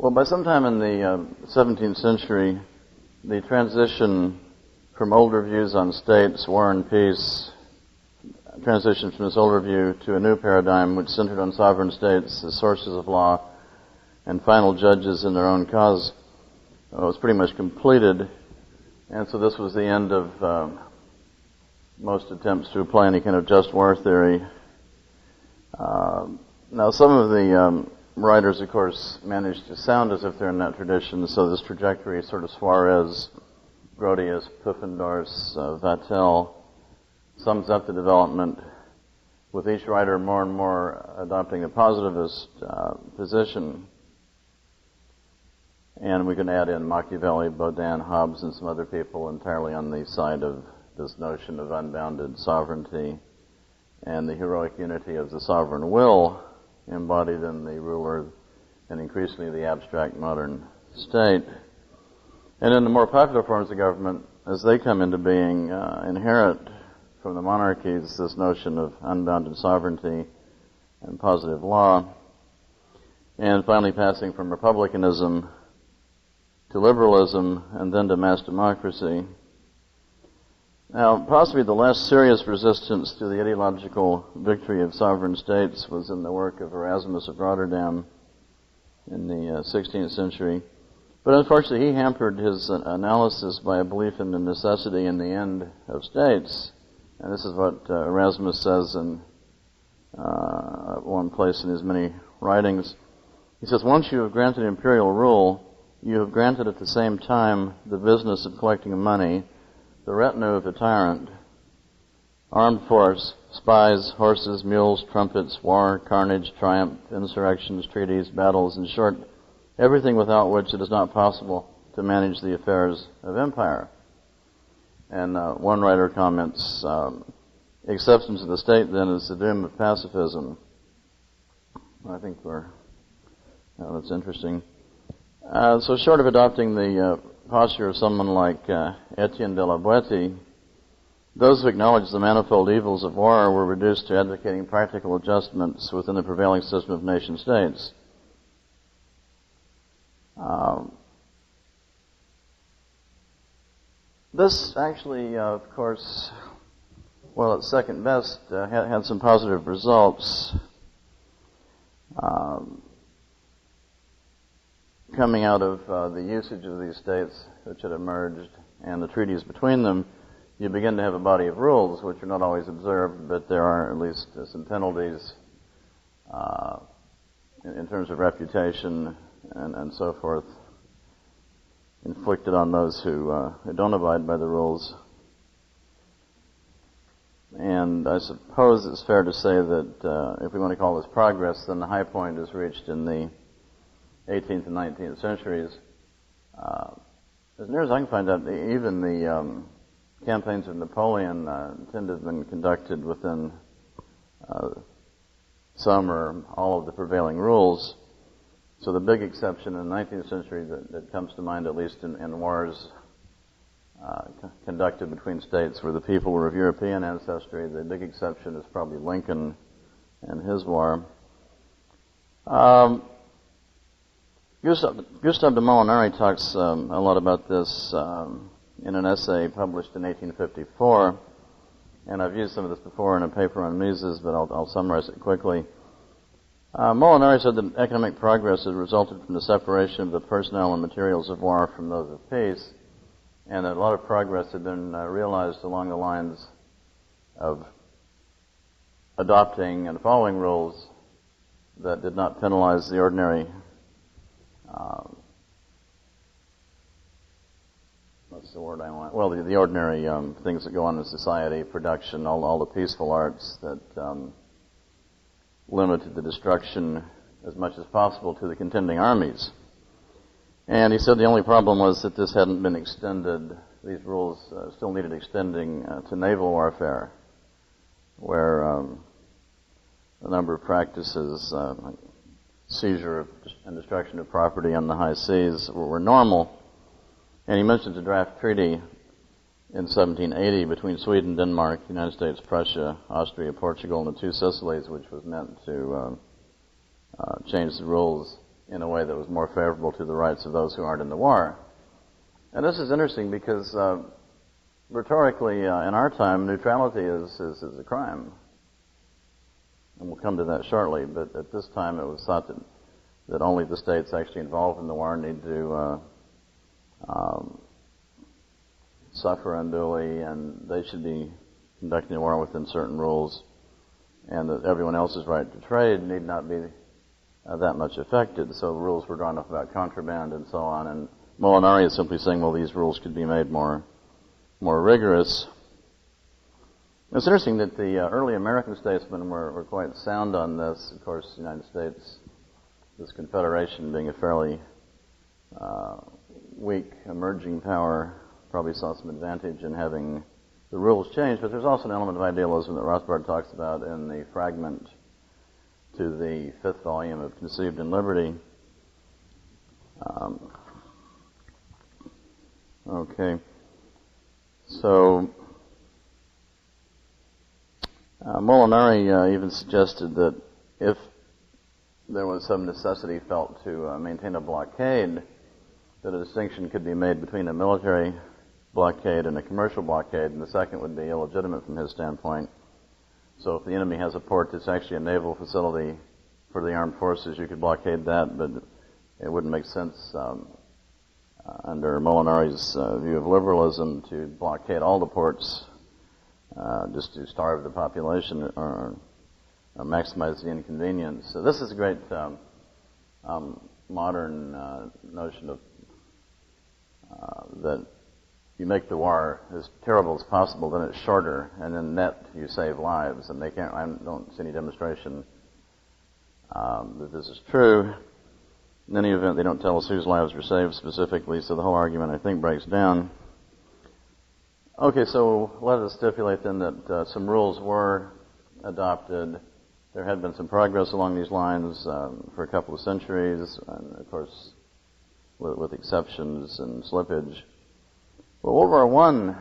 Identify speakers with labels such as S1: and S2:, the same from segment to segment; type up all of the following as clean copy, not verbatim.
S1: Well, by sometime in the 17th century, the transition from older views on states, war and peace, transition from this older view to a new paradigm which centered on sovereign states as sources of law and final judges in their own cause, was pretty much completed. And so this was the end of most attempts to apply any kind of just war theory. Now, some of the writers, of course, managed to sound as if they're in that tradition, so this trajectory, sort of Suarez, Grotius, Pufendorf, Vattel, sums up the development, with each writer more and more adopting a positivist position. And we can add in Machiavelli, Baudin, Hobbes, and some other people entirely on the side of this notion of unbounded sovereignty and the heroic unity of the sovereign will embodied in the ruler and increasingly the abstract modern state. And in the more popular forms of government, as they come into being, inherit from the monarchies this notion of unbounded sovereignty and positive law, and finally passing from republicanism to liberalism and then to mass democracy. Now, possibly the last serious resistance to the ideological victory of sovereign states was in the work of Erasmus of Rotterdam in the 16th century. But unfortunately, he hampered his analysis by a belief in the necessity in the end of states. And this is what Erasmus says in one place in his many writings. He says, "Once you have granted imperial rule, you have granted at the same time the business of collecting money, the retinue of a tyrant, armed force, spies, horses, mules, trumpets, war, carnage, triumph, insurrections, treaties, battles, in short, everything without which it is not possible to manage the affairs of empire." And one writer comments, "Acceptance of the state, then, is the doom of pacifism." I think that's interesting. So short of adopting the posture of someone like Etienne de la Boétie, those who acknowledged the manifold evils of war were reduced to advocating practical adjustments within the prevailing system of nation states. This actually, of course, well, at second best, had some positive results. Coming out of the usage of these states which had emerged and the treaties between them, you begin to have a body of rules which are not always observed, but there are at least some penalties in terms of reputation and so forth inflicted on those who don't abide by the rules. And I suppose it's fair to say that if we want to call this progress, then the high point is reached in the 18th and 19th centuries. As near as I can find out, even the campaigns of Napoleon tend to have been conducted within some or all of the prevailing rules. So the big exception in the 19th century that comes to mind, at least in wars conducted between states where the people were of European ancestry, the big exception is probably Lincoln and his war. Gustave de Molinari talks a lot about this in an essay published in 1854, and I've used some of this before in a paper on Mises, but I'll summarize it quickly. Molinari said that economic progress has resulted from the separation of the personnel and materials of war from those of peace, and that a lot of progress had been realized along the lines of adopting and following rules that did not penalize the ordinary what's the word I want? Well, the ordinary things that go on in society, production, all the peaceful arts that limited the destruction as much as possible to the contending armies. And he said the only problem was that this hadn't been extended. These rules still needed extending to naval warfare, where a number of practices, like seizure and destruction of property on the high seas, were normal. And he mentions a draft treaty in 1780 between Sweden, Denmark, United States, Prussia, Austria, Portugal, and the two Sicilies, which was meant to change the rules in a way that was more favorable to the rights of those who aren't in the war. And this is interesting because rhetorically, in our time, neutrality is a crime. And we'll come to that shortly, but at this time it was thought that only the states actually involved in the war need to suffer unduly, and they should be conducting the war within certain rules, and that everyone else's right to trade need not be that much affected. So rules were drawn up about contraband and so on, and Molinari is simply saying, well, these rules could be made more rigorous. It's interesting that the early American statesmen were quite sound on this. Of course, the United States, this confederation being a fairly weak emerging power, probably saw some advantage in having the rules changed. But there's also an element of idealism that Rothbard talks about in the fragment to the 5th volume of Conceived in Liberty. Okay. So Molinari even suggested that if there was some necessity felt to maintain a blockade, that a distinction could be made between a military blockade and a commercial blockade, and the second would be illegitimate from his standpoint. So if the enemy has a port that's actually a naval facility for the armed forces, you could blockade that, but it wouldn't make sense under Molinari's view of liberalism to blockade all the ports just to starve the population or maximize the inconvenience. So this is a great modern notion of that you make the war as terrible as possible, then it's shorter, and then net you save lives. And I don't see any demonstration that this is true. In any event, they don't tell us whose lives were saved specifically, so the whole argument, I think, breaks down. Okay, so let us stipulate then that some rules were adopted. There had been some progress along these lines for a couple of centuries, and of course, with exceptions and slippage. But World War I,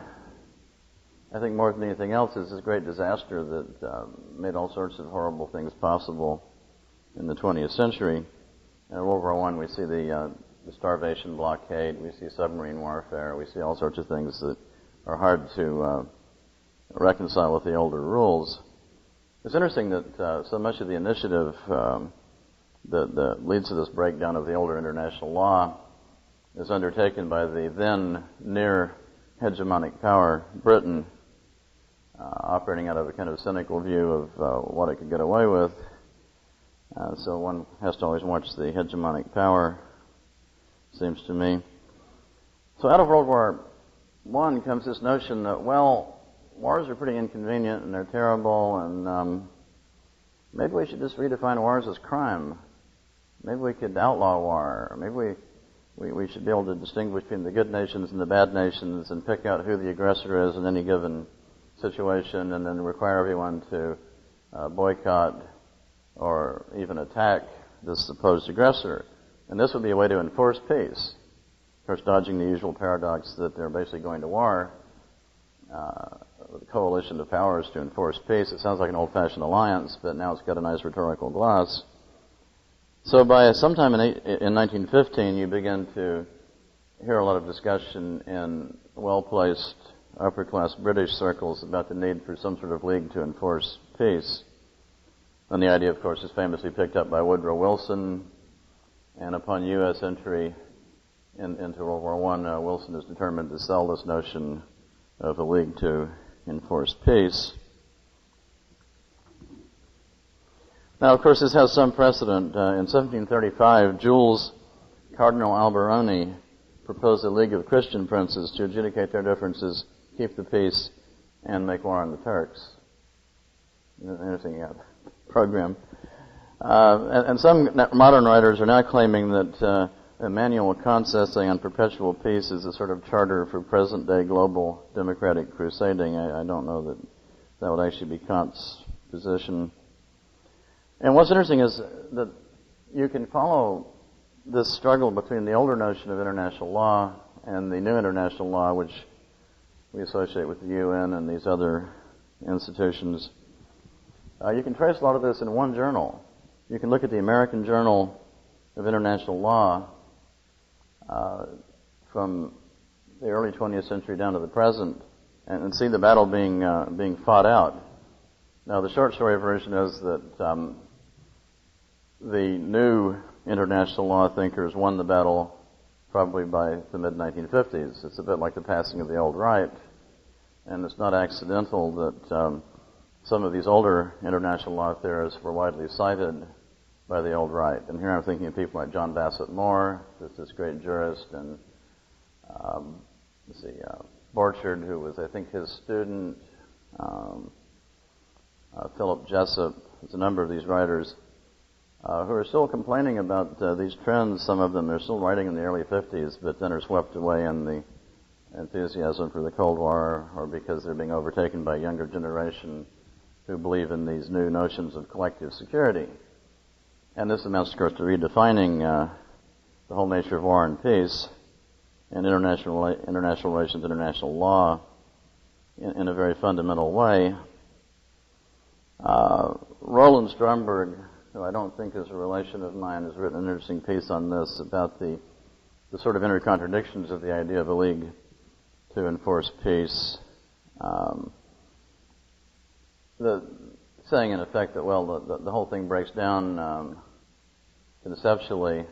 S1: I think more than anything else, is this great disaster that made all sorts of horrible things possible in the 20th century. In World War I, we see the starvation blockade, we see submarine warfare, we see all sorts of things that are hard to reconcile with the older rules. It's interesting that so much of the initiative that leads to this breakdown of the older international law is undertaken by the then near hegemonic power, Britain, operating out of a kind of cynical view of what it could get away with. So one has to always watch the hegemonic power, seems to me. So out of World War I comes this notion that, well, wars are pretty inconvenient and they're terrible, and maybe we should just redefine wars as crime. Maybe we could outlaw war. Or maybe we should be able to distinguish between the good nations and the bad nations and pick out who the aggressor is in any given situation, and then require everyone to boycott or even attack this supposed aggressor. And this would be a way to enforce peace. Of course, dodging the usual paradox that they're basically going to war with a coalition of powers to enforce peace. It sounds like an old-fashioned alliance, but now it's got a nice rhetorical gloss. So by sometime in 1915, you begin to hear a lot of discussion in well-placed upper-class British circles about the need for some sort of league to enforce peace. And the idea, of course, is famously picked up by Woodrow Wilson, and upon U.S. entry into World War I, Wilson is determined to sell this notion of a league to enforce peace. Now, of course, this has some precedent. In 1735, Jules Cardinal Alberoni proposed a league of Christian princes to adjudicate their differences, keep the peace, and make war on the Turks. Interesting program. And some modern writers are now claiming that Immanuel Kant's essay on perpetual peace is a sort of charter for present-day global democratic crusading. I don't know that that would actually be Kant's position. And what's interesting is that you can follow this struggle between the older notion of international law and the new international law, which we associate with the UN and these other institutions. You can trace a lot of this in one journal. You can look at the American journal of international law from the early 20th century down to the present, and see the battle being fought out. Now, the short story version is that the new international law thinkers won the battle probably by the mid-1950s. It's a bit like the passing of the old right, and it's not accidental that some of these older international law theorists were widely cited by the old right. And here I'm thinking of people like John Bassett Moore, this great jurist, and Borchard, who was, I think, his student, Philip Jessup. There's a number of these writers who are still complaining about these trends. Some of them are still writing in the early 50s, but then are swept away in the enthusiasm for the Cold War, or because they're being overtaken by a younger generation who believe in these new notions of collective security. And this amounts, of course, to redefining the whole nature of war and peace and international relations, international law in a very fundamental way. Roland Stromberg, who I don't think is a relation of mine, has written an interesting piece on this about the sort of inner contradictions of the idea of a league to enforce peace. Saying in effect that, well, the whole thing breaks down conceptually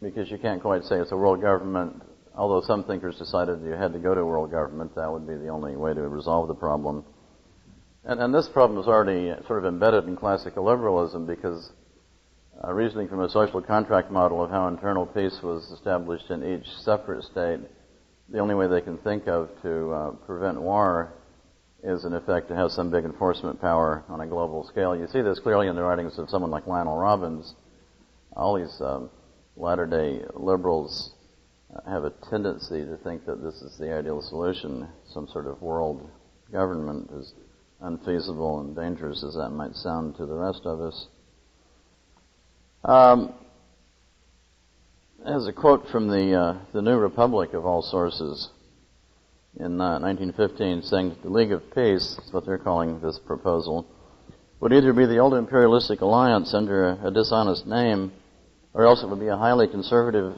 S1: because you can't quite say it's a world government, although some thinkers decided you had to go to a world government. That would be the only way to resolve the problem. And this problem is already sort of embedded in classical liberalism because reasoning from a social contract model of how internal peace was established in each separate state, the only way they can think of to prevent war is, in effect, to have some big enforcement power on a global scale. You see this clearly in the writings of someone like Lionel Robbins. All these latter-day liberals have a tendency to think that this is the ideal solution. Some sort of world government is unfeasible and dangerous as that might sound to the rest of us. There's a quote from the New Republic of all sources in 1915 saying that the League of Peace, that's what they're calling this proposal, would either be the old imperialistic alliance under a dishonest name, or else it would be a highly conservative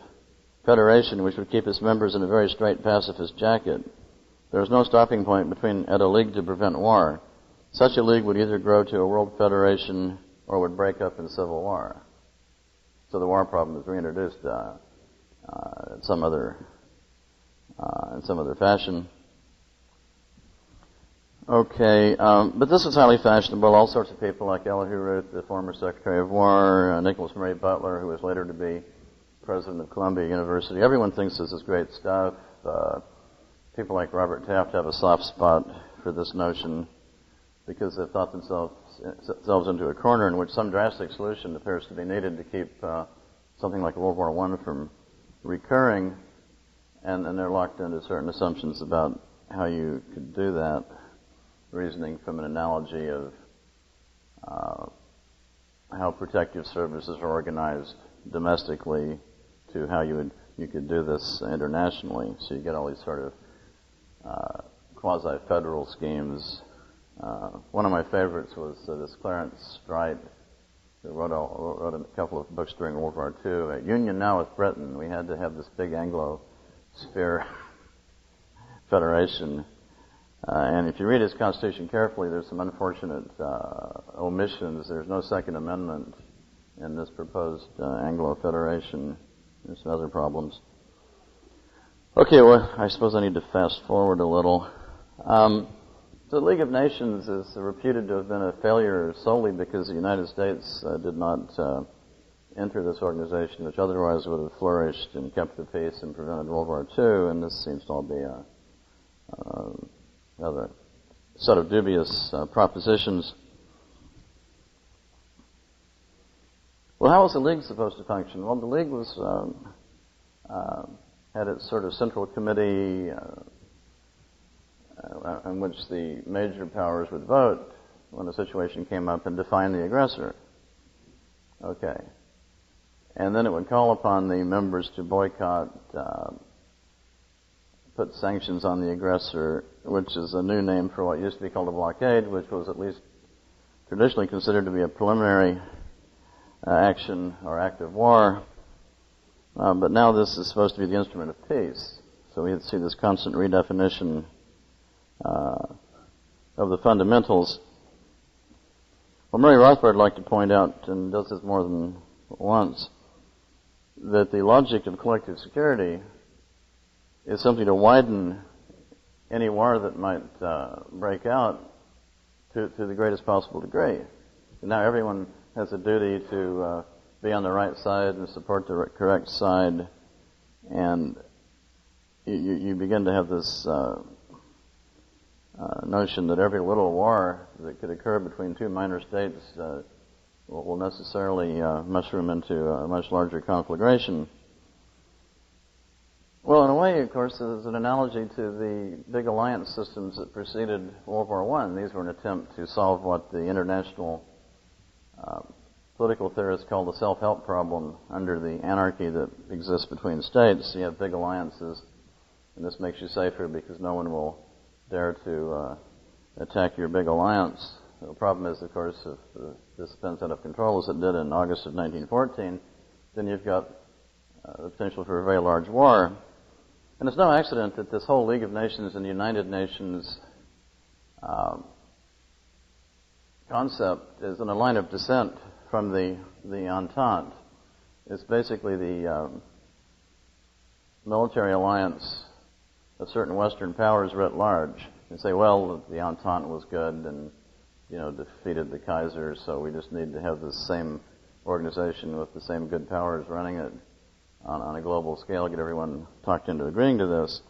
S1: federation which would keep its members in a very straight pacifist jacket. There is no stopping point at a league to prevent war. Such a league would either grow to a world federation or would break up in civil war. So the war problem is reintroduced in some other fashion. Okay, but this was highly fashionable. All sorts of people like Elihu Root, the former Secretary of War, Nicholas Murray Butler, who was later to be president of Columbia University. Everyone thinks this is great stuff. People like Robert Taft have a soft spot for this notion because they've thought themselves into a corner in which some drastic solution appears to be needed to keep something like World War I from recurring, and they're locked into certain assumptions about how you could do that, reasoning from an analogy of how protective services are organized domestically to how you could do this internationally. So you get all these sort of quasi-federal schemes. One of my favorites was this Clarence Strite, who wrote a couple of books during World War II. Union now with Britain. We had to have this big Anglo-sphere federation. And if you read his Constitution carefully, there's some unfortunate omissions. There's no Second Amendment in this proposed Anglo-Federation. There's some other problems. Okay, well, I suppose I need to fast forward a little. The League of Nations is reputed to have been a failure solely because the United States did not enter this organization, which otherwise would have flourished and kept the peace and prevented World War II, and this seems to all be a rather set of dubious propositions. Well, how was the League supposed to function? Well, the League was had its sort of central committee in which the major powers would vote when a situation came up and define the aggressor. Okay. And then it would call upon the members to boycott, put sanctions on the aggressor, which is a new name for what used to be called a blockade, which was at least traditionally considered to be a preliminary action or active war. But now this is supposed to be the instrument of peace. So we see this constant redefinition of the fundamentals. Well, Murray Rothbard would like to point out, and does this more than once, that the logic of collective security is simply to widen any war that might break out to the greatest possible degree. And now everyone has a duty to be on the right side and support the correct side, and you begin to have this notion that every little war that could occur between two minor states will necessarily mushroom into a much larger conflagration. Well, in a way, of course, there's an analogy to the big alliance systems that preceded World War I. These were an attempt to solve what the international political theorists call the self-help problem under the anarchy that exists between states. You have big alliances, and this makes you safer because no one will dare to attack your big alliance. The problem is, of course, if this spins out of control as it did in August of 1914, then you've got the potential for a very large war. And it's no accident that this whole League of Nations and United Nations concept is in a line of descent from the Entente. It's basically the military alliance of certain Western powers writ large. They say, well, the Entente was good and, defeated the Kaiser, so we just need to have the same organization with the same good powers running it on a global scale, get everyone talked into agreeing to this.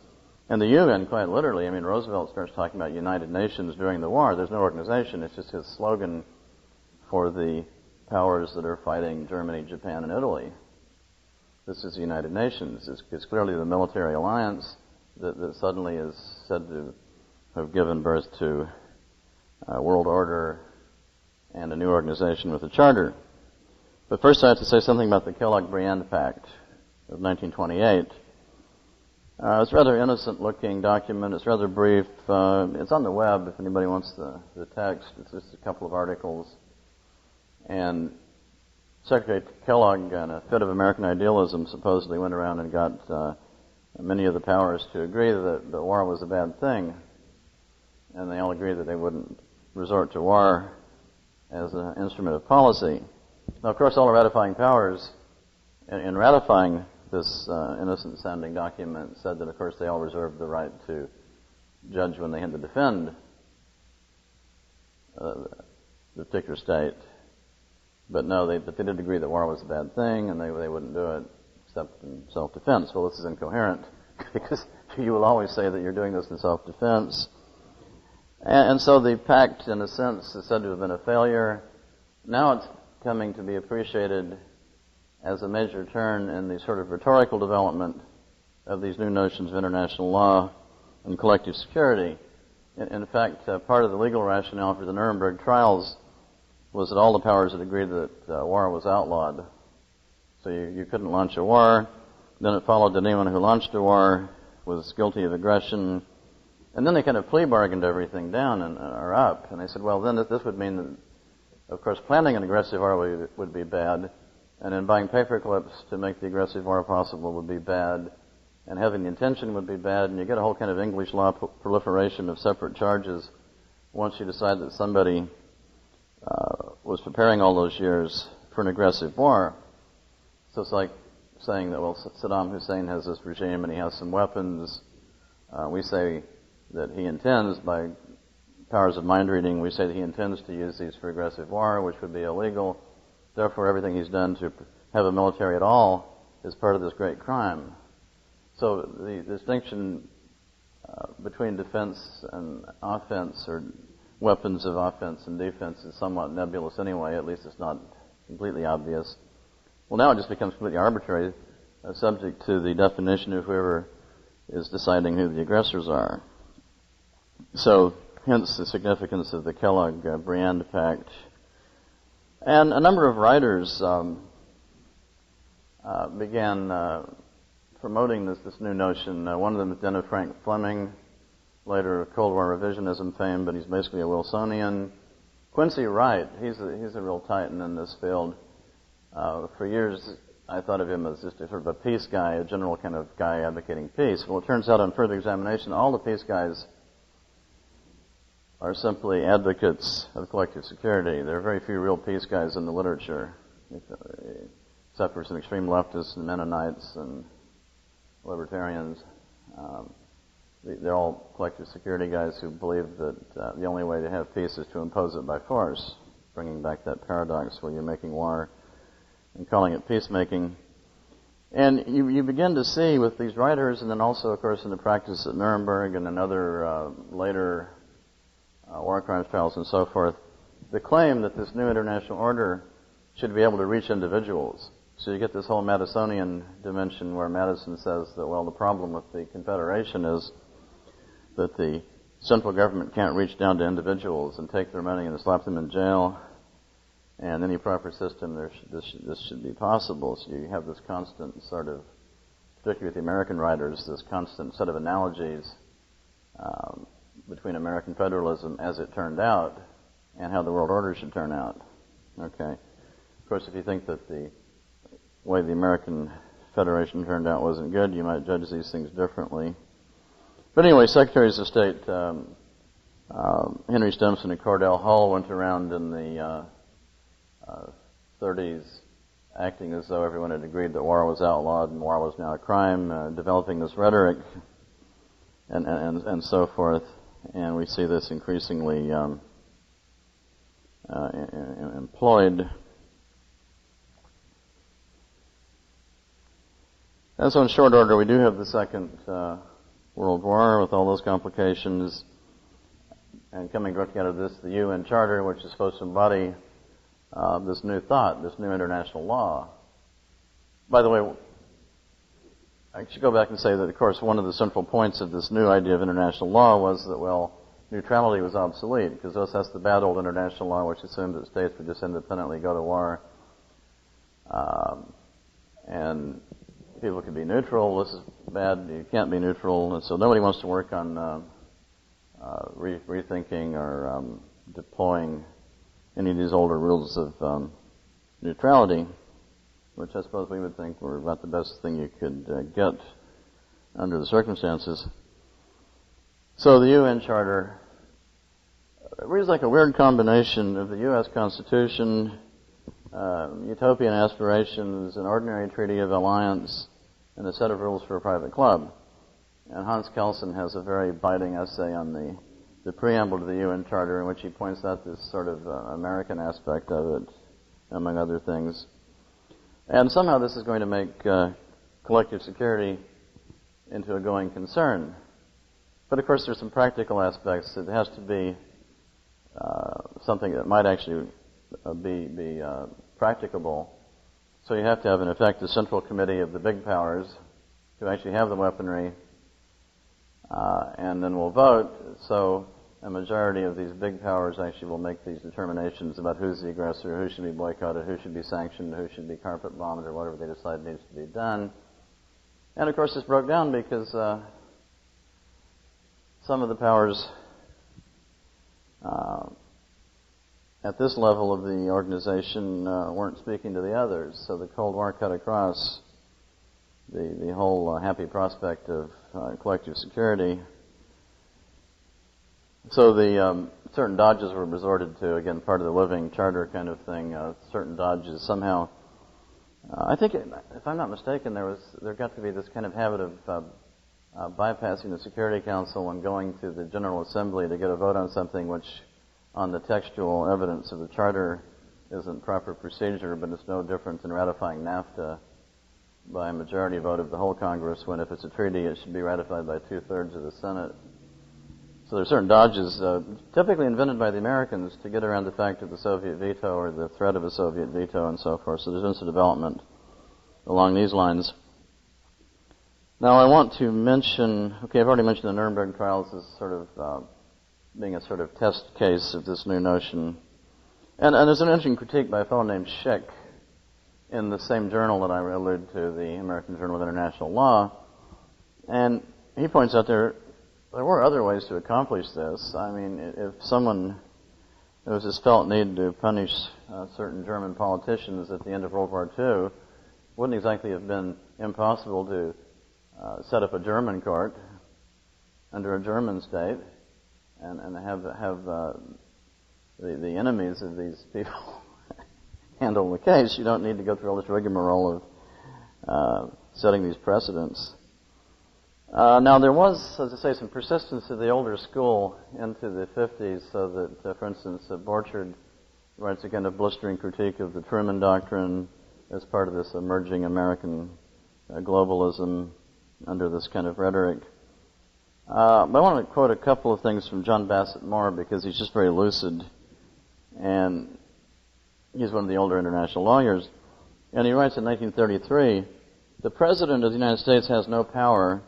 S1: And the UN, quite literally, Roosevelt starts talking about United Nations during the war. There's no organization. It's just his slogan for the powers that are fighting Germany, Japan, and Italy. This is the United Nations. It's clearly the military alliance that suddenly is said to have given birth to a world order and a new organization with a charter. But first I have to say something about the Kellogg-Briand Pact of 1928. It's a rather innocent-looking document. It's rather brief. It's on the web if anybody wants the text. It's just a couple of articles. And Secretary Kellogg, in a fit of American idealism, supposedly went around and got many of the powers to agree that the war was a bad thing. And they all agreed that they wouldn't resort to war as an instrument of policy. Now, of course, all the ratifying powers, in ratifying this innocent-sounding document, said that, of course, they all reserved the right to judge when they had to defend the particular state. But no, they did agree that war was a bad thing, and they wouldn't do it except in self-defense. Well, this is incoherent, because you will always say that you're doing this in self-defense. And so the pact, in a sense, is said to have been a failure. Now it's coming to be appreciated as a major turn in the sort of rhetorical development of these new notions of international law and collective security. In fact, part of the legal rationale for the Nuremberg Trials was that all the powers had agreed that war was outlawed. So you couldn't launch a war. Then it followed that anyone who launched a war was guilty of aggression. And then they kind of plea bargained everything down or up. And they said, well, then this would mean that, of course, planning an aggressive war would be bad. And then buying paper clips to make the aggressive war possible would be bad. And having the intention would be bad. And you get a whole kind of English law proliferation of separate charges once you decide that somebody was preparing all those years for an aggressive war. So it's like saying that, well, Saddam Hussein has this regime and he has some weapons. We say that he intends, by powers of mind reading, we say that he intends to use these for aggressive war, which would be illegal. Therefore, everything he's done to have a military at all is part of this great crime. So the distinction between defense and offense, or weapons of offense and defense, is somewhat nebulous anyway. At least it's not completely obvious. Well, now it just becomes completely arbitrary, subject to the definition of whoever is deciding who the aggressors are. So, hence the significance of the Kellogg-Briand Pact. And a number of writers began promoting this new notion. One of them is Dennis Frank Fleming, later of Cold War revisionism fame, but he's basically a Wilsonian. Quincy Wright, he's a real titan in this field. For years, I thought of him as just a sort of a peace guy, a general kind of guy advocating peace. Well, it turns out on further examination, all the peace guys are simply advocates of collective security. There are very few real peace guys in the literature, except for some extreme leftists and Mennonites and libertarians. They're all collective security guys who believe that the only way to have peace is to impose it by force, bringing back that paradox where you're making war and calling it peacemaking. And you begin to see with these writers, and then also, of course, in the practice at Nuremberg and in other later war crimes trials and so forth, the claim that this new international order should be able to reach individuals. So you get this whole Madisonian dimension where Madison says that, well, the problem with the Confederation is that the central government can't reach down to individuals and take their money and slap them in jail. And any proper system, this should be possible. So you have this constant sort of, particularly with the American writers, this constant set of analogies between American federalism as it turned out and how the world order should turn out. Okay. Of course, if you think that the way the American Federation turned out wasn't good, you might judge these things differently. But anyway, Secretaries of State Henry Stimson and Cordell Hull went around in the 30s acting as though everyone had agreed that war was outlawed and war was now a crime, developing this rhetoric and so forth. And we see this increasingly employed. And so in short order, we do have the Second World War with all those complications, and coming directly out of this, the UN Charter, which is supposed to embody this new thought, this new international law. By the way, I should go back and say that, of course, one of the central points of this new idea of international law was that, well, neutrality was obsolete, because that's the bad old international law, which assumed that states would just independently go to war, and people could be neutral. This is bad. You can't be neutral. And so nobody wants to work on rethinking or deploying any of these older rules of neutrality, which I suppose we would think were about the best thing you could get under the circumstances. So the UN Charter reads like a weird combination of the U.S. Constitution, utopian aspirations, an ordinary treaty of alliance, and a set of rules for a private club. And Hans Kelsen has a very biting essay on the preamble to the UN Charter in which he points out this sort of American aspect of it, among other things. And somehow this is going to make collective security into a going concern. But of course there's some practical aspects. It has to be something that might actually be practicable. So you have to have, in effect, a central committee of the big powers who actually have the weaponry, and then we'll vote. So a majority of these big powers actually will make these determinations about who's the aggressor, who should be boycotted, who should be sanctioned, who should be carpet bombed, or whatever they decide needs to be done. And of course this broke down because some of the powers at this level of the organization weren't speaking to the others. So the Cold War cut across the whole happy prospect of collective security. So the certain dodges were resorted to, again, part of the living charter kind of thing, certain dodges somehow. I think, if I'm not mistaken, there got to be this kind of habit of bypassing the Security Council and going to the General Assembly to get a vote on something which, on the textual evidence of the Charter, isn't proper procedure, but it's no different than ratifying NAFTA by a majority vote of the whole Congress, when if it's a treaty, it should be ratified by 2/3 of the Senate. So there are certain dodges, typically invented by the Americans, to get around the fact of the Soviet veto or the threat of a Soviet veto and so forth. So there's been some development along these lines. Now I want to mention, I've already mentioned the Nuremberg Trials as sort of being a sort of test case of this new notion. And there's an interesting critique by a fellow named Schick in the same journal that I alluded to, the American Journal of International Law. And he points out there were other ways to accomplish this. I mean, if there was this felt need to punish certain German politicians at the end of World War II, wouldn't exactly have been impossible to set up a German court under a German state and have the enemies of these people handle the case. You don't need to go through all this rigmarole of setting these precedents. Now, there was, as I say, some persistence of the older school into the 50s, so that, for instance, Borchard writes a kind of blistering critique of the Truman Doctrine as part of this emerging American globalism under this kind of rhetoric. But I want to quote a couple of things from John Bassett Moore because he's just very lucid, and he's one of the older international lawyers. And he writes in 1933, "The President of the United States has no power,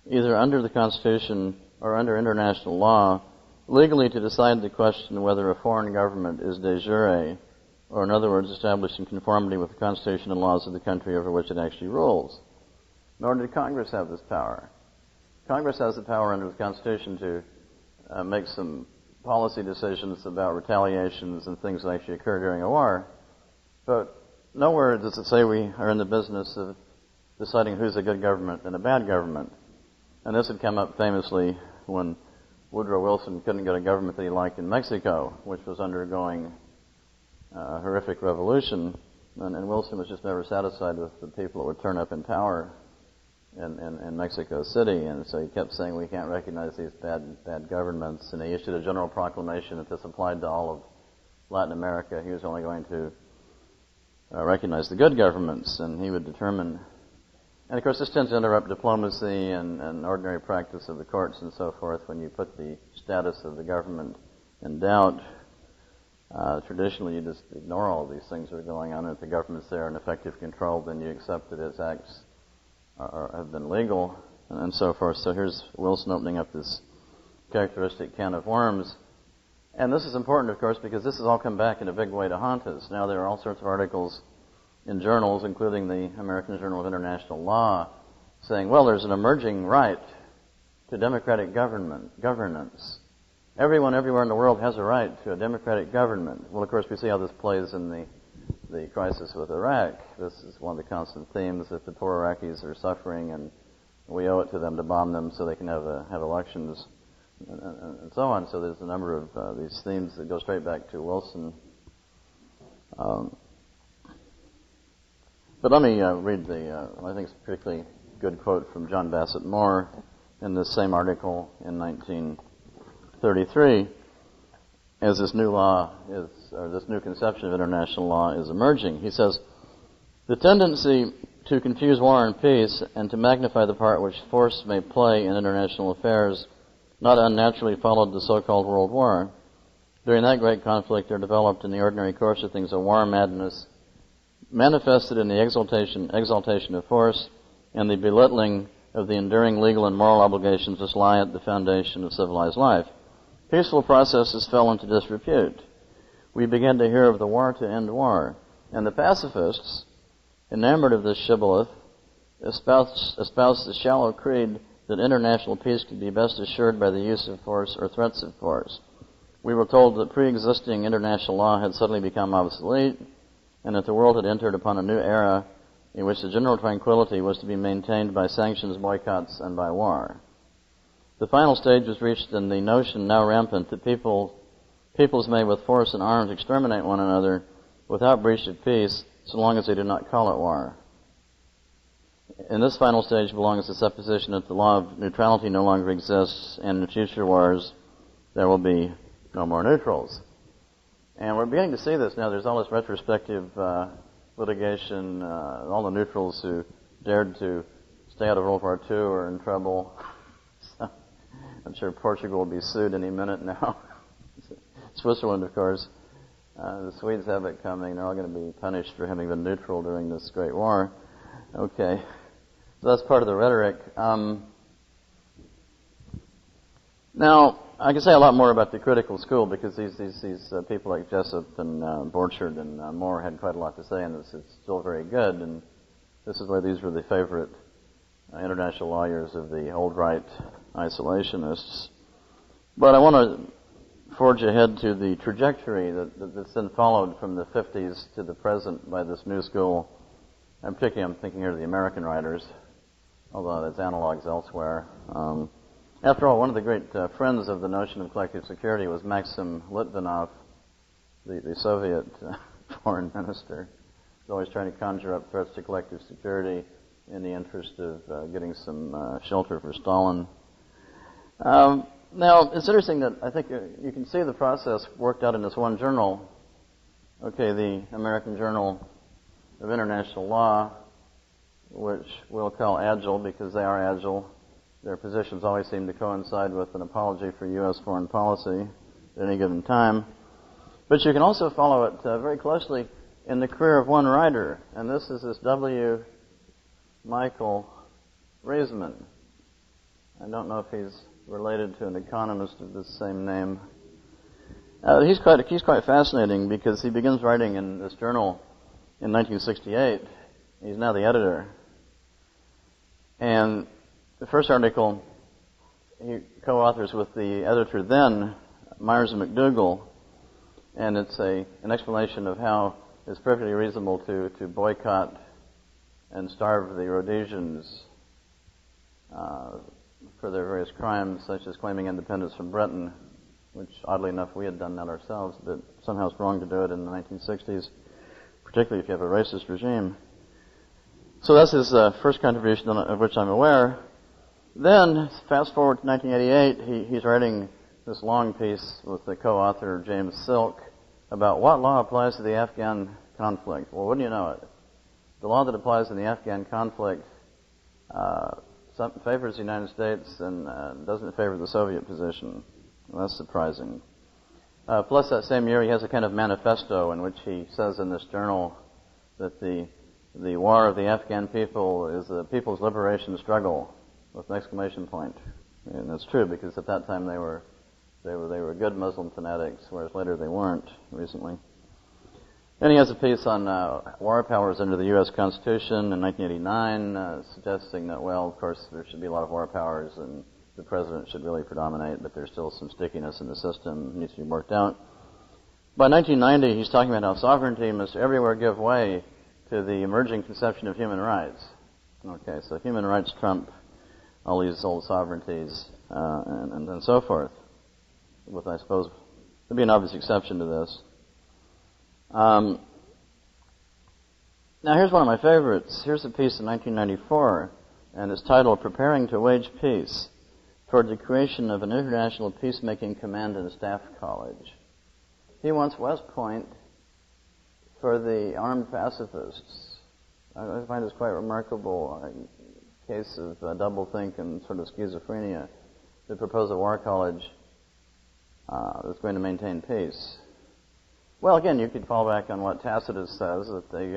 S1: either under the Constitution or under international law, legally to decide the question whether a foreign government is de jure, or in other words, established in conformity with the Constitution and laws of the country over which it actually rules. Nor did Congress have this power. Congress has the power under the Constitution to make some policy decisions about retaliations and things that actually occur during a war, but nowhere does it say we are in the business of deciding who's a good government and a bad government." And this had come up famously when Woodrow Wilson couldn't get a government that he liked in Mexico, which was undergoing a horrific revolution, and Wilson was just never satisfied with the people that would turn up in power in Mexico City, and so he kept saying we can't recognize these bad governments, and he issued a general proclamation that this applied to all of Latin America. He was only going to recognize the good governments, and he would determine. And of course, this tends to interrupt diplomacy and ordinary practice of the courts and so forth when you put the status of the government in doubt. Traditionally, you just ignore all these things that are going on. If the government's there in effective control, then you accept that its acts have been legal and so forth. So here's Wilson opening up this characteristic can of worms. And this is important, of course, because this has all come back in a big way to haunt us. Now there are all sorts of articles in journals, including the American Journal of International Law, saying, well, there's an emerging right to democratic governance. Everyone everywhere in the world has a right to a democratic government. Well, of course, we see how this plays in the crisis with Iraq. This is one of the constant themes, that the poor Iraqis are suffering and we owe it to them to bomb them so they can have elections and so on. So there's a number of these themes that go straight back to Wilson. But let me read I think it's a particularly good quote from John Bassett Moore in this same article in 1933, as this new law is, or this new conception of international law is emerging. He says, "The tendency to confuse war and peace and to magnify the part which force may play in international affairs not unnaturally followed the so-called World War. During that great conflict there developed in the ordinary course of things a war madness manifested in the exaltation of force and the belittling of the enduring legal and moral obligations which lie at the foundation of civilized life. Peaceful processes fell into disrepute. We began to hear of the war to end war, and the pacifists, enamored of this shibboleth, espoused the shallow creed that international peace could be best assured by the use of force or threats of force. We were told that pre-existing international law had suddenly become obsolete, and that the world had entered upon a new era in which the general tranquility was to be maintained by sanctions, boycotts, and by war. The final stage was reached in the notion now rampant that peoples may with force and arms exterminate one another without breach of peace so long as they do not call it war. In this final stage belongs the supposition that the law of neutrality no longer exists, and in future wars there will be no more neutrals." And we're beginning to see this now. There's all this retrospective litigation. All the neutrals who dared to stay out of World War II are in trouble. So I'm sure Portugal will be sued any minute now. Switzerland, of course. The Swedes have it coming. They're all going to be punished for having been neutral during this great war. Okay. So that's part of the rhetoric. Now, I can say a lot more about the critical school because these people like Jessup and Borchard and Moore had quite a lot to say, and it's still very good. And this is why these were the favorite international lawyers of the old right isolationists. But I want to forge ahead to the trajectory that's then followed from the 50s to the present by this new school, and particularly I'm thinking here of the American writers, although there's analogs elsewhere. After all, one of the great friends of the notion of collective security was Maxim Litvinov, the Soviet foreign minister. He's always trying to conjure up threats to collective security in the interest of getting some shelter for Stalin. Now, it's interesting that I think you can see the process worked out in this one journal, the American Journal of International Law, which we'll call Agile because they are agile. Their positions always seem to coincide with an apology for U.S. foreign policy at any given time. But you can also follow it very closely in the career of one writer, and this is this W. Michael Reisman. I don't know if he's related to an economist of the same name. He's quite fascinating because he begins writing in this journal in 1968. He's now the editor. And the first article he co-authors with the editor then, Myers and McDougall, and it's an explanation of how it's perfectly reasonable to boycott and starve the Rhodesians for their various crimes, such as claiming independence from Britain, which, oddly enough, we had done that ourselves, but somehow it's wrong to do it in the 1960s, particularly if you have a racist regime. So that's his first contribution of which I'm aware. Then, fast forward to 1988, he's writing this long piece with the co-author James Silk about what law applies to the Afghan conflict. Well, wouldn't you know it? The law that applies in the Afghan conflict favors the United States and doesn't favor the Soviet position. Well, that's surprising. Plus, that same year, he has a kind of manifesto in which he says in this journal that the war of the Afghan people is a people's liberation struggle with an exclamation point. And that's true because at that time they were good Muslim fanatics, whereas later they weren't recently. Then he has a piece on war powers under the U.S. Constitution in 1989, suggesting that, well, of course, there should be a lot of war powers and the president should really predominate, but there's still some stickiness in the system that needs to be worked out. By 1990, he's talking about how sovereignty must everywhere give way to the emerging conception of human rights. Okay, so human rights trump all these old sovereignties and so forth, with, I suppose, there'd be an obvious exception to this. Now, here's one of my favorites. Here's a piece in 1994, and it's titled Preparing to Wage Peace Toward the Creation of an International Peacemaking Command and Staff College. He wants West Point for the armed pacifists. I find this quite remarkable case of doublethink and sort of schizophrenia to propose a war college that's going to maintain peace. Well, again, you could fall back on what Tacitus says, that they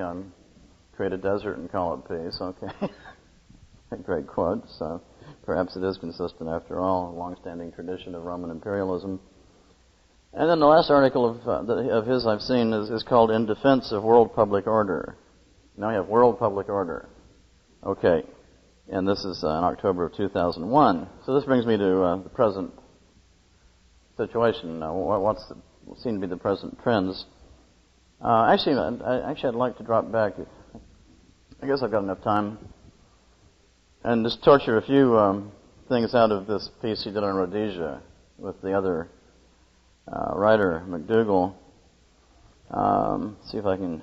S1: create a desert and call it peace. Okay. A great quote. So perhaps it is consistent, after all, a long-standing tradition of Roman imperialism. And then the last article of his I've seen is called In Defense of World Public Order. Now we have World Public Order. Okay. And this is in October of 2001. So this brings me to the present situation. What seem to be the present trends? Actually, I'd like to drop back. I guess I've got enough time. And just torture a few things out of this piece he did on Rhodesia with the other writer, McDougall. See if I can...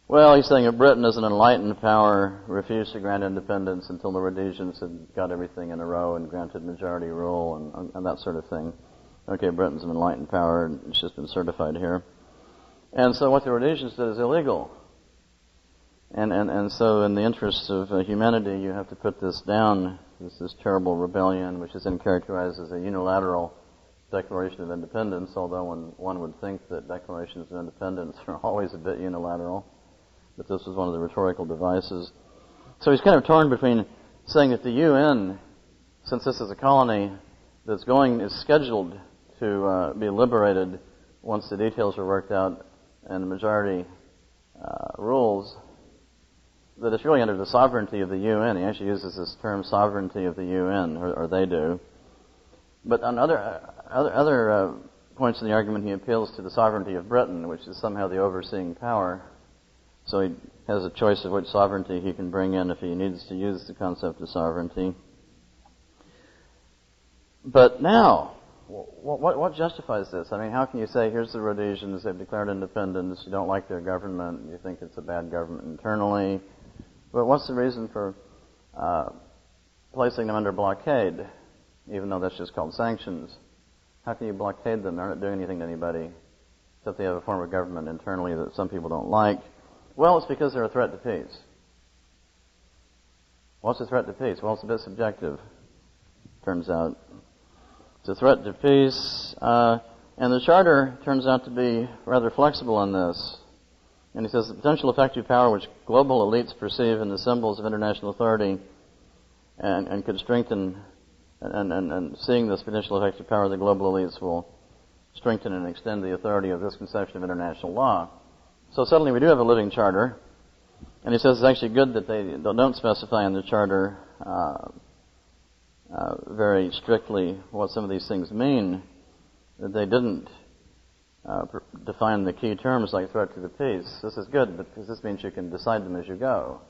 S1: Well, he's saying that Britain as an enlightened power refused to grant independence until the Rhodesians had got everything in a row and granted majority rule and that sort of thing. Okay, Britain's an enlightened power, and it's just been certified here. And so what the Rhodesians did is illegal. And so in the interests of humanity, you have to put this down, this terrible rebellion, which is then characterized as a unilateral declaration of independence, although one would think that declarations of independence are always a bit unilateral. But this was one of the rhetorical devices. So he's kind of torn between saying that the UN, since this is a colony that's is scheduled to be liberated once the details are worked out and the majority rules, that it's really under the sovereignty of the UN. He actually uses this term sovereignty of the UN, or they do. But on other points in the argument, he appeals to the sovereignty of Britain, which is somehow the overseeing power. So he has a choice of which sovereignty he can bring in if he needs to use the concept of sovereignty. But now, what justifies this? I mean, how can you say, here's the Rhodesians, they've declared independence, you don't like their government, you think it's a bad government internally, but what's the reason for placing them under blockade, even though that's just called sanctions? How can you blockade them? They're not doing anything to anybody, except they have a form of government internally that some people don't like. Well, it's because they're a threat to peace. What's a threat to peace? Well, it's a bit subjective, turns out. It's a threat to peace, and the Charter turns out to be rather flexible on this. And he says the potential effective power which global elites perceive in the symbols of international authority and could strengthen, and seeing this potential effective power of the global elites will strengthen and extend the authority of this conception of international law. So suddenly we do have a living charter, and he says it's actually good that they don't specify in the charter very strictly what some of these things mean, that they didn't define the key terms like threat to the peace. This is good because this means you can decide them as you go.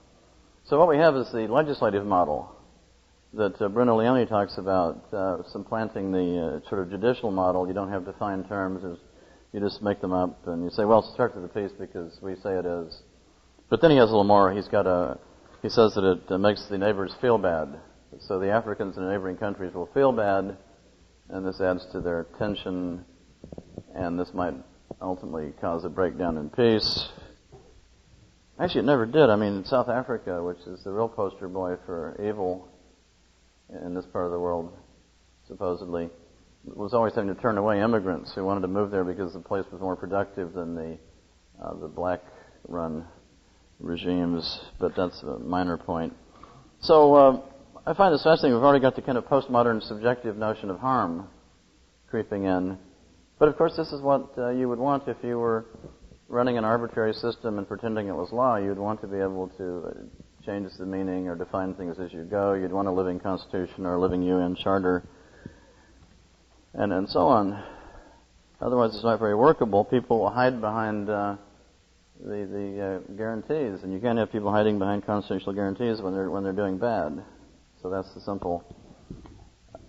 S1: So what we have is the legislative model that Bruno Leone talks about, supplanting the sort of judicial model. You don't have defined terms. You just make them up, and you say, well, it's a threat to the peace because we say it is. But then he has a little more. He says that it makes the neighbors feel bad. So the Africans in the neighboring countries will feel bad, and this adds to their tension, and this might ultimately cause a breakdown in peace. Actually, it never did. I mean, South Africa, which is the real poster boy for evil in this part of the world, supposedly, was always having to turn away immigrants who wanted to move there because the place was more productive than the black-run regimes. But that's a minor point. So I find this fascinating. We've already got the kind of postmodern subjective notion of harm creeping in. But of course, this is what you would want if you were running an arbitrary system and pretending it was law. You'd want to be able to change the meaning or define things as you go. You'd want a living constitution or a living UN charter, and so on. Otherwise, it's not very workable. People will hide behind the guarantees, and you can't have people hiding behind constitutional guarantees when they're doing bad. So that's the simple.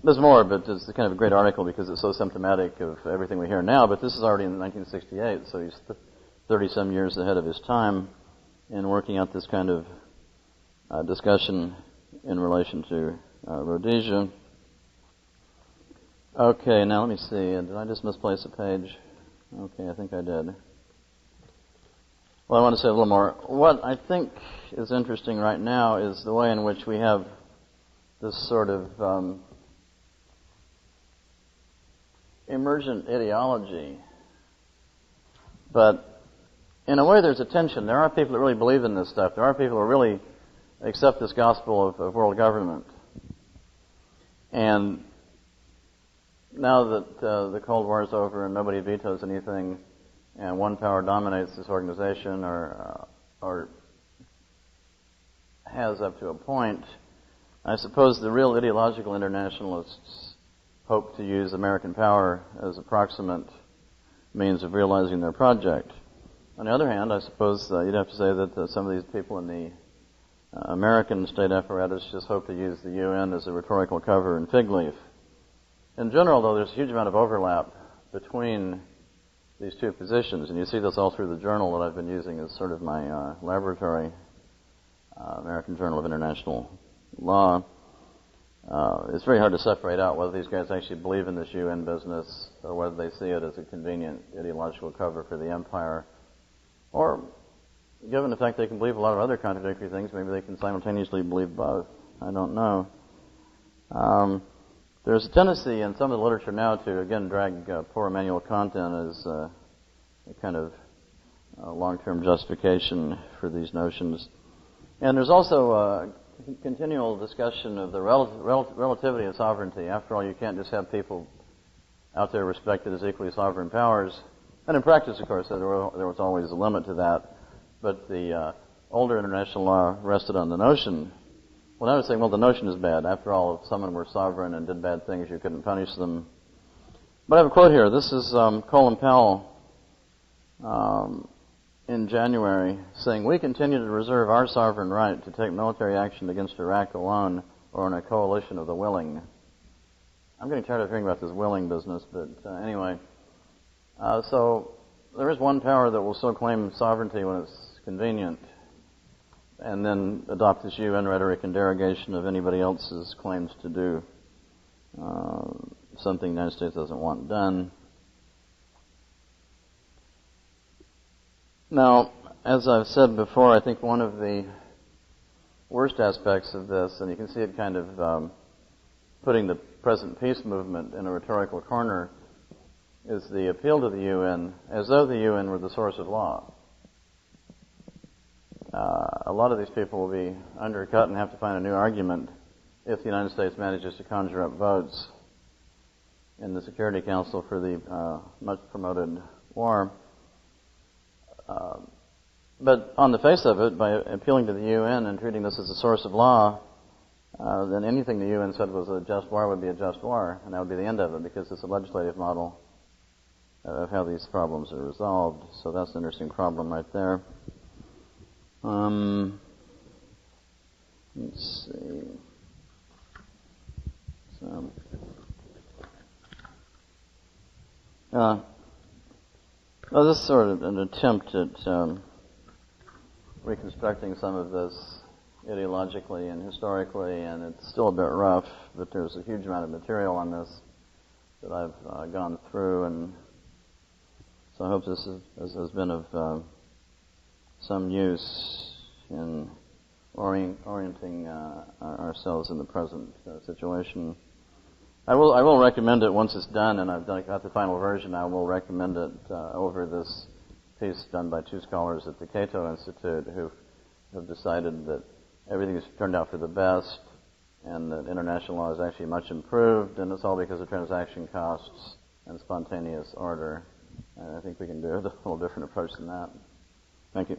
S1: There's more, but it's kind of a great article because it's so symptomatic of everything we hear now. But this is already in 1968, so he's 30-some years ahead of his time in working out this kind of discussion in relation to Rhodesia. Okay, now let me see. Did I just misplace a page? Okay, I think I did. Well, I want to say a little more. What I think is interesting right now is the way in which we have this sort of emergent ideology. But in a way, there's a tension. There are people that really believe in this stuff. There are people who really accept this gospel of world government. And now that the Cold War is over and nobody vetoes anything, and one power dominates this organization or has up to a point, I suppose the real ideological internationalists hope to use American power as a proximate means of realizing their project. On the other hand, I suppose you'd have to say that some of these people in the American state apparatus just hope to use the UN as a rhetorical cover and fig leaf. In general, though, there's a huge amount of overlap between these two positions, and you see this all through the journal that I've been using as sort of my laboratory, American Journal of International Law. It's very hard to separate out whether these guys actually believe in this UN business or whether they see it as a convenient ideological cover for the empire. Or, given the fact they can believe a lot of other contradictory things, maybe they can simultaneously believe both. I don't know. There's a tendency in some of the literature now to, again, drag poor Immanuel Kant in as a kind of long-term justification for these notions. And there's also a continual discussion of the relativity of sovereignty. After all, you can't just have people out there respected as equally sovereign powers. And in practice, of course, there was always a limit to that. But the older international law rested on the notion, Well, I was saying, well, the notion is bad. After all, if someone were sovereign and did bad things, you couldn't punish them. But I have a quote here. This is Colin Powell in January saying, "We continue to reserve our sovereign right to take military action against Iraq alone or in a coalition of the willing." I'm getting tired of hearing about this willing business, but anyway. So there is one power that will still claim sovereignty when it's convenient and then adopt this UN rhetoric in derogation of anybody else's claims to do something the United States doesn't want done. Now, as I've said before, I think one of the worst aspects of this, and you can see it kind of putting the present peace movement in a rhetorical corner, is the appeal to the UN as though the UN were the source of law. A lot of these people will be undercut and have to find a new argument if the United States manages to conjure up votes in the Security Council for the much promoted war. But on the face of it, by appealing to the UN and treating this as a source of law, then anything the UN said was a just war would be a just war, and that would be the end of it, because it's a legislative model of how these problems are resolved. So that's an interesting problem right there. Let's see. So, well, this is sort of an attempt at reconstructing some of this ideologically and historically, and it's still a bit rough, but there's a huge amount of material on this that I've gone through, and so I hope this has been of some use in orienting ourselves in the present situation. I will recommend it once it's done, and I've got the final version. I will recommend it over this piece done by two scholars at the Cato Institute who have decided that everything has turned out for the best, and that international law is actually much improved, and it's all because of transaction costs and spontaneous order. And I think we can do a little different approach than that. Thank you.